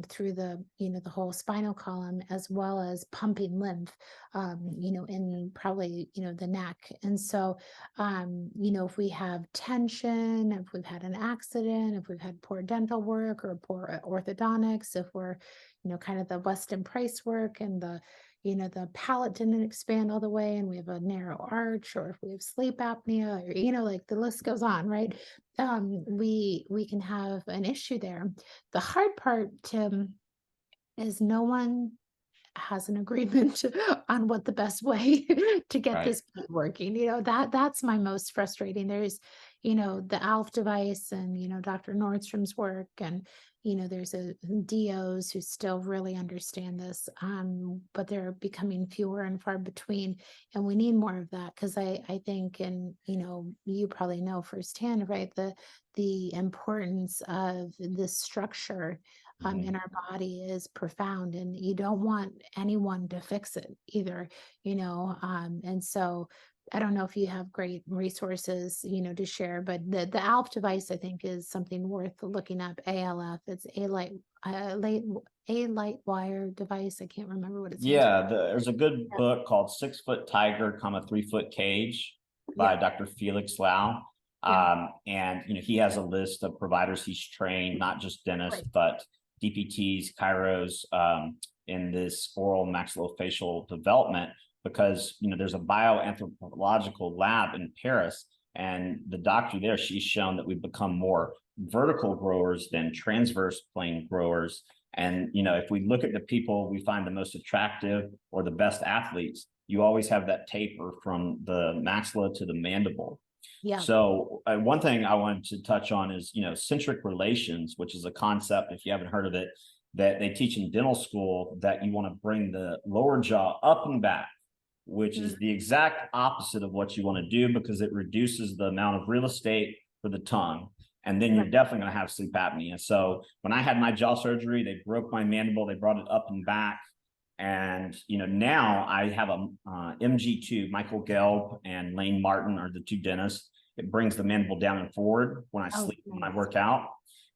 through the whole spinal column, as well as pumping lymph in probably the neck. And so if we have tension, if we've had an accident, if we've had poor dental work or poor orthodontics, if we're kind of the Weston Price work, and the palate didn't expand all the way, and we have a narrow arch, or if we have sleep apnea, or like the list goes on, right? We can have an issue there. The hard part, Tim, is no one has an agreement on what the best way to get this working. That's my most frustrating. There's, the ALF device and, Dr. Nordstrom's work, and, there's DOs who still really understand this, but they're becoming fewer and far between. And we need more of that, because I think, and, you probably know firsthand, right, the importance of this structure in our body is profound, and you don't want anyone to fix it either, and so I don't know if you have great resources, to share, but the ALF device, I think, is something worth looking up. ALF, it's a light wire device. I can't remember what it stands for. There's a good book called 6 Foot Tiger, 3 Foot Cage by Dr. Felix Lau. And he has a list of providers he's trained, not just dentists, but DPTs, chiros, in this oral maxillofacial development, because there's a bioanthropological lab in Paris, and the doctor there, she's shown that we've become more vertical growers than transverse plane growers. And if we look at the people we find the most attractive or the best athletes, you always have that taper from the maxilla to the mandible. Yeah. So one thing I wanted to touch on is, centric relations, which is a concept, if you haven't heard of it, that they teach in dental school, that you want to bring the lower jaw up and back, which is the exact opposite of what you want to do, because it reduces the amount of real estate for the tongue. And then you're Right. definitely going to have sleep apnea. So when I had my jaw surgery, they broke my mandible, they brought it up and back. And now I have a MG2, Michael Gelb and Lane Martin are the two dentists. It brings the mandible down and forward when I sleep, when I work out.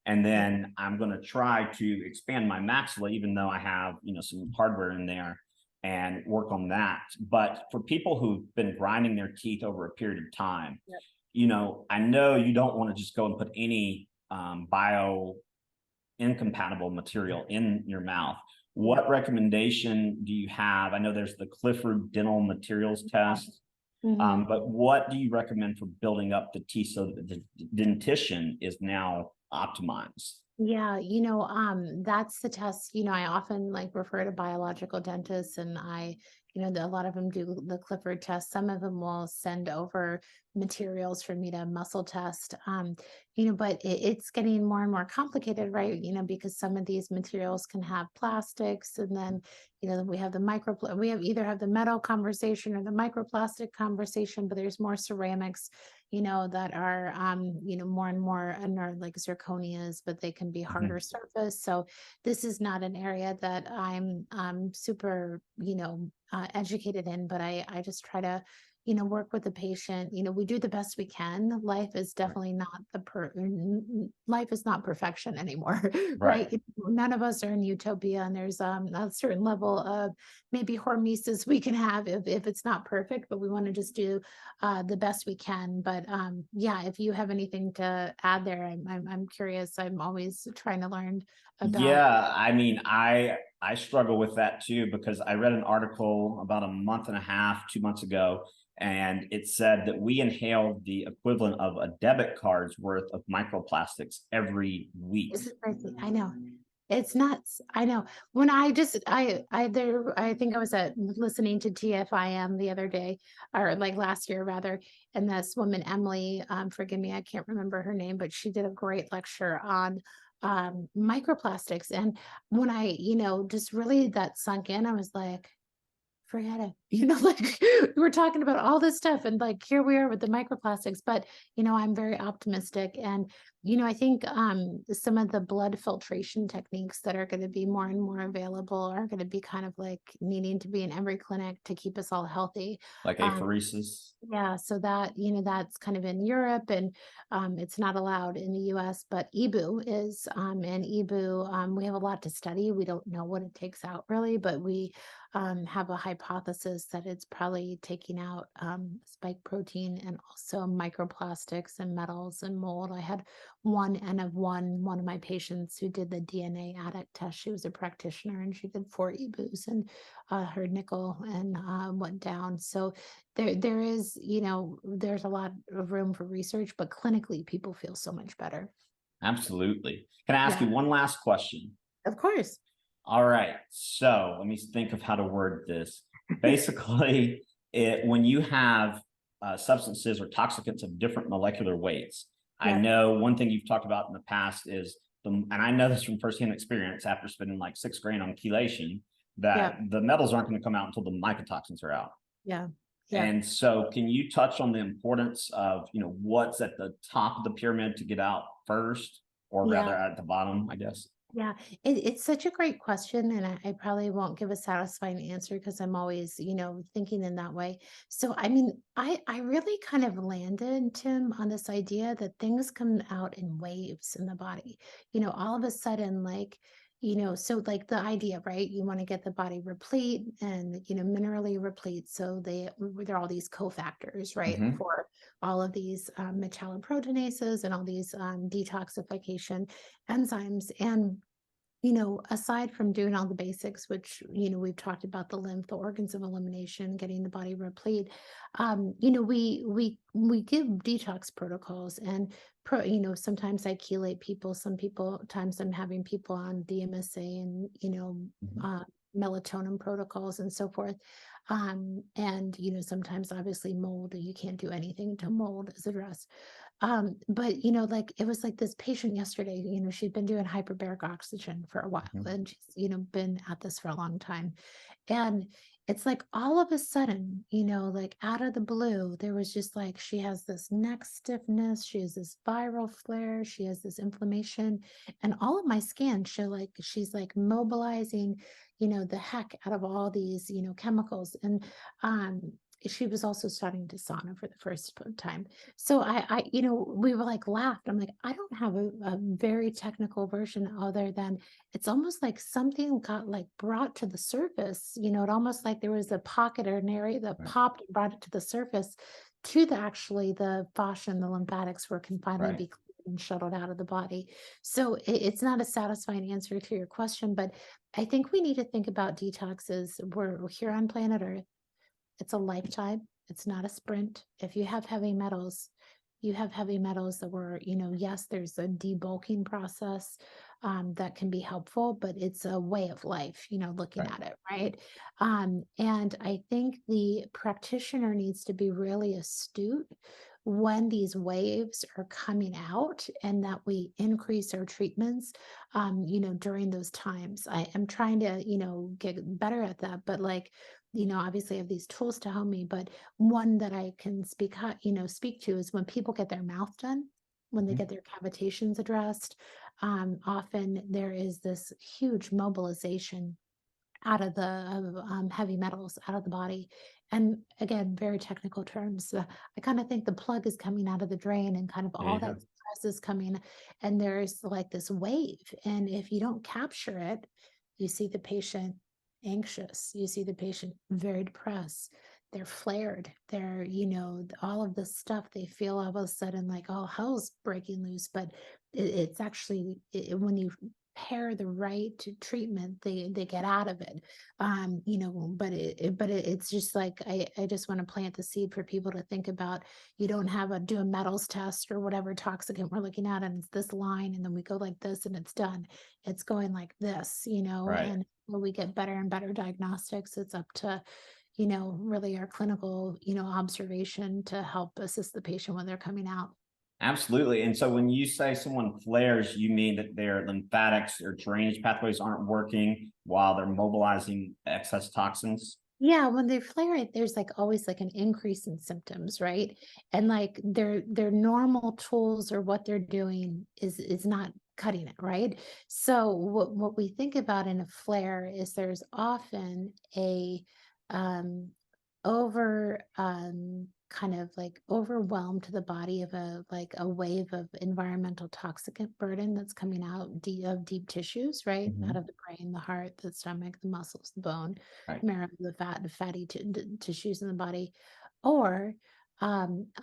And then I'm going to try to expand my maxilla, even though I have, some hardware in there, and work on that. But for people who've been grinding their teeth over a period of time, I know you don't want to just go and put any bio incompatible material in your mouth. What recommendation do you have? I know there's the Clifford Dental Materials Test, but what do you recommend for building up the teeth so that the dentition is now optimized? Yeah, that's the test. I often like refer to biological dentists, and a lot of them do the Clifford test. Some of them will send over materials for me to muscle test. But it's getting more and more complicated, right? Because some of these materials can have plastics, and then, we have we either have the metal conversation or the microplastic conversation, but there's more ceramics that are, more and more, and are like zirconias, but they can be harder surface. So this is not an area that I'm super, educated in, but I just try to, work with the patient. We do the best we can. Life is definitely not life is not perfection anymore, Right. right? None of us are in utopia, and there's a certain level of maybe hormesis we can have if it's not perfect, but we want to just do the best we can. But yeah, if you have anything to add there, I'm curious. I'm always trying to learn about. Yeah, I mean, I struggle with that too, because I read an article about a month and a half, 2 months ago, and it said that we inhaled the equivalent of a debit card's worth of microplastics every week. This is crazy. I know. It's nuts. I know. When I think I was listening to TFIM the other day, or like last year rather, and this woman, Emily, forgive me, I can't remember her name, but she did a great lecture on microplastics. And when just really that sunk in, I was like, forget it. Like we were talking about all this stuff, and like here we are with the microplastics. But I'm very optimistic, and I think some of the blood filtration techniques that are going to be more and more available are going to be kind of like needing to be in every clinic to keep us all healthy. Like apheresis. Yeah, so that, that's kind of in Europe, and it's not allowed in the US, but EBU is, and EBU, we have a lot to study. We don't know what it takes out really, but we have a hypothesis that it's probably taking out spike protein and also microplastics and metals and mold. I had one N of one of my patients who did the DNA addict test. She was a practitioner, and she did 4 EBUs, and her nickel and went down. So there is, there's a lot of room for research, but clinically people feel so much better. Absolutely. Can I ask you one last question? Of course. All right. So let me think of how to word this. Basically, when you have substances or toxicants of different molecular weights, I know one thing you've talked about in the past is, and I know this from firsthand experience after spending like $6,000 on chelation, that the metals aren't going to come out until the mycotoxins are out. Yeah. And so can you touch on the importance of, what's at the top of the pyramid to get out first, or rather at the bottom, I guess? Yeah, it's such a great question, and I probably won't give a satisfying answer because I'm always, thinking in that way. So, I mean, I really kind of landed, Tim, on this idea that things come out in waves in the body. All of a sudden, like, so like the idea, right? You want to get the body replete and, minerally replete. So there are all these cofactors, right, for all of these metalloproteinases and all these detoxification enzymes. And aside from doing all the basics, which we've talked about, the lymph, the organs of elimination, getting the body replete, we give detox protocols, and sometimes I chelate people, times I'm having people on DMSA and melatonin protocols and so forth. And, sometimes obviously mold, you can't do anything until mold is addressed. But like it was like this patient yesterday, she'd been doing hyperbaric oxygen for a while Mhm. and she's, been at this for a long time. And it's like all of a sudden, like out of the blue, there was just like she has this neck stiffness, she has this viral flare, she has this inflammation, and all of my scans show like she's like mobilizing, the heck out of all these, chemicals. And um she was also starting to sauna for the first time. So we were like laughed. I'm like, I don't have a very technical version other than it's almost like something got like brought to the surface. It almost like there was a pocket or an area that Right. popped and brought it to the surface to the fascia and the lymphatics where it can finally Right. be cleared and shuttled out of the body. So it's not a satisfying answer to your question, but I think we need to think about detoxes. We're here on planet Earth. It's a lifetime. It's not a sprint. If you have heavy metals, you have heavy metals that were, yes, there's a debulking process that can be helpful, but it's a way of life, looking Right. at it, right? And I think the practitioner needs to be really astute when these waves are coming out and that we increase our treatments, during those times. I am trying to, get better at that, but like, obviously I have these tools to help me, but one that I can speak to is when people get their mouth done, when they Mhm. get their cavitations addressed, often there is this huge mobilization out of heavy metals out of the body. And again, very technical terms. I kind of think the plug is coming out of the drain and kind of all Yeah. that stress is coming. And there's like this wave. And if you don't capture it, you see the patient anxious, you see the patient very depressed. They're flared. They're, all of this stuff they feel all of a sudden like, oh, hell's breaking loose. But it's actually when you pair the right treatment, they get out of it. It's just like I just want to plant the seed for people to think about. You don't have do a metals test or whatever toxicant we're looking at, and it's this line, and then we go like this, and it's done. It's going like this, Right. and when we get better and better diagnostics, it's up to really our clinical observation to help assist the patient when they're coming out. Absolutely. And so when you say someone flares, you mean that their lymphatics or drainage pathways aren't working while they're mobilizing excess toxins? Yeah, when they flare it, there's like always like an increase in symptoms, right? And like their normal tools or what they're doing is not cutting it, right? So what we think about in a flare is there's often a um over kind of like overwhelmed to the body of a wave of environmental toxicant burden that's coming out of deep tissues, right? Out Mhm. of the brain, the heart, the stomach, the muscles, the bone, Right. marrow, the fat, the fatty tissues in the body, or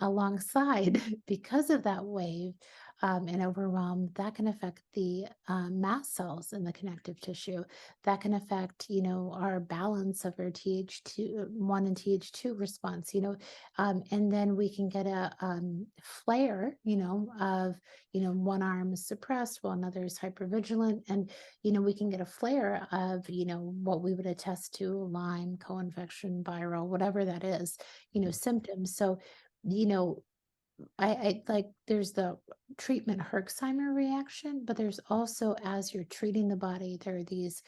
alongside because of that wave and overwhelm, that can affect the mast cells in the connective tissue. That can affect, our balance of our Th1 and Th2 response, and then we can get a flare, of, one arm is suppressed while another is hypervigilant. And, we can get a flare of, what we would attest to Lyme, co-infection, viral, whatever that is, symptoms. So, you know, I like there's the treatment Herxheimer reaction, but there's also as you're treating the body, there are these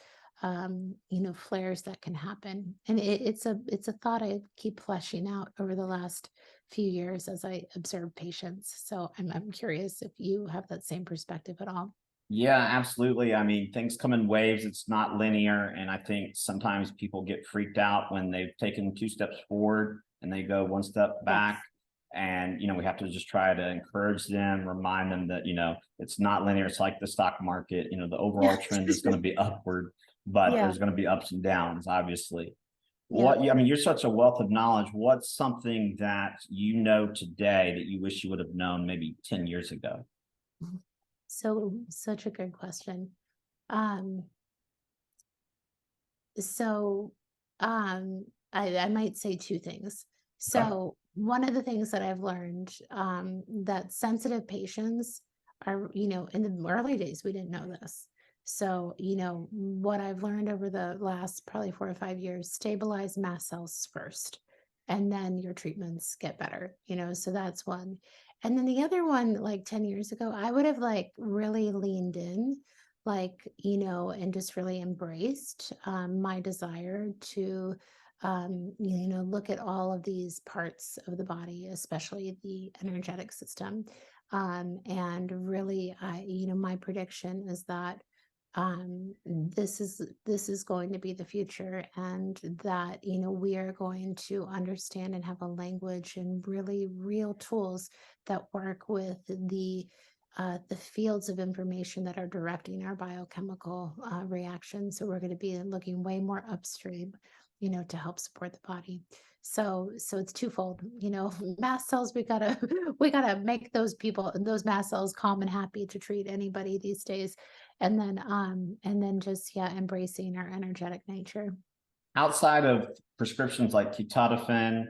flares that can happen. And it's a thought I keep fleshing out over the last few years as I observe patients. So I'm curious if you have that same perspective at all. Yeah, absolutely. I mean, things come in waves. It's not linear. And I think sometimes people get freaked out when they've taken 2 steps forward and they go 1 step back. Yes. And, we have to just try to encourage them, remind them that, it's not linear. It's like the stock market, the overall Yes. trend is going to be upward, but Yeah. there's going to be ups and downs, obviously. Yeah. I mean, you're such a wealth of knowledge. What's something that you know today that you wish you would have known maybe 10 years ago? So such a good question. Um, So, I might say 2 things. Okay. So, one of the things that I've learned, that sensitive patients are, in the early days, we didn't know this. So, what I've learned over the last probably 4 or 5 years, stabilize mast cells first, and then your treatments get better, so that's one. And then the other one, like 10 years ago, I would have like really leaned in, like, and just really embraced my desire to, look at all of these parts of the body, especially the energetic system. And really, my prediction is that this is going to be the future, and that we are going to understand and have a language and really real tools that work with the fields of information that are directing our biochemical reactions. So we're going to be looking way more upstream, to help support the body. So it's twofold, mast cells, we gotta make those people, those mast cells, calm and happy to treat anybody these days. And then just, yeah, embracing our energetic nature. Outside of prescriptions like ketotifen,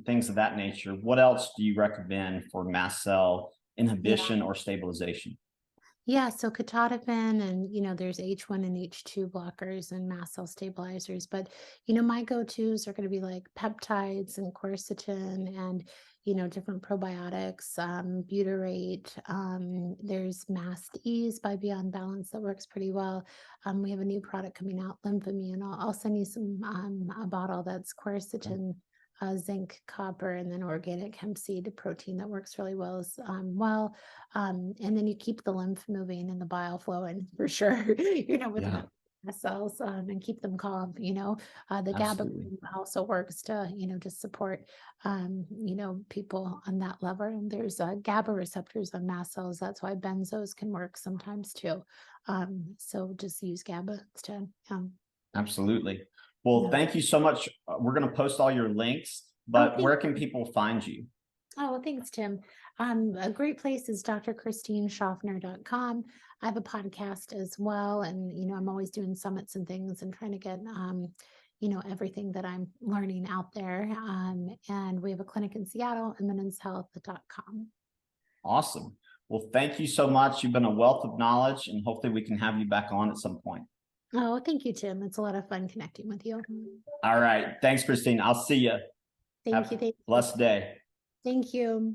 things of that nature, what else do you recommend for mast cell inhibition or stabilization? Yeah, so ketotifen, and there's H1 and H2 blockers and mast cell stabilizers, but my go-tos are going to be like peptides and quercetin, and different probiotics, butyrate. There's Mast Ease by Beyond Balance that works pretty well. We have a new product coming out, Lymphamine. I'll send you some a bottle that's quercetin, zinc, copper, and then organic hemp seed protein that works really well. And then you keep the lymph moving and the bile flowing for sure, with Yeah, the cells, and keep them calm. The GABA absolutely. also works to, just support, people on that level. And there's GABA receptors on mast cells. That's why benzos can work sometimes too. So just use GABA instead. Absolutely. Well, Yeah. thank you so much. We're going to post all your links, Oh, but where can people find you? well, thanks, Tim. A great place is drchristineschaffner.com. I have a podcast as well, and I'm always doing summits and things and trying to get everything that I'm learning out there. And we have a clinic in Seattle, eminencelehealth.com. Awesome. Well, thank you so much. You've been a wealth of knowledge, and hopefully we can have you back on at some point. Oh, thank you, Tim. It's a lot of fun connecting with you. All right. Thanks, Christine. I'll see you. Thank Have you. a blessed day. Thank you.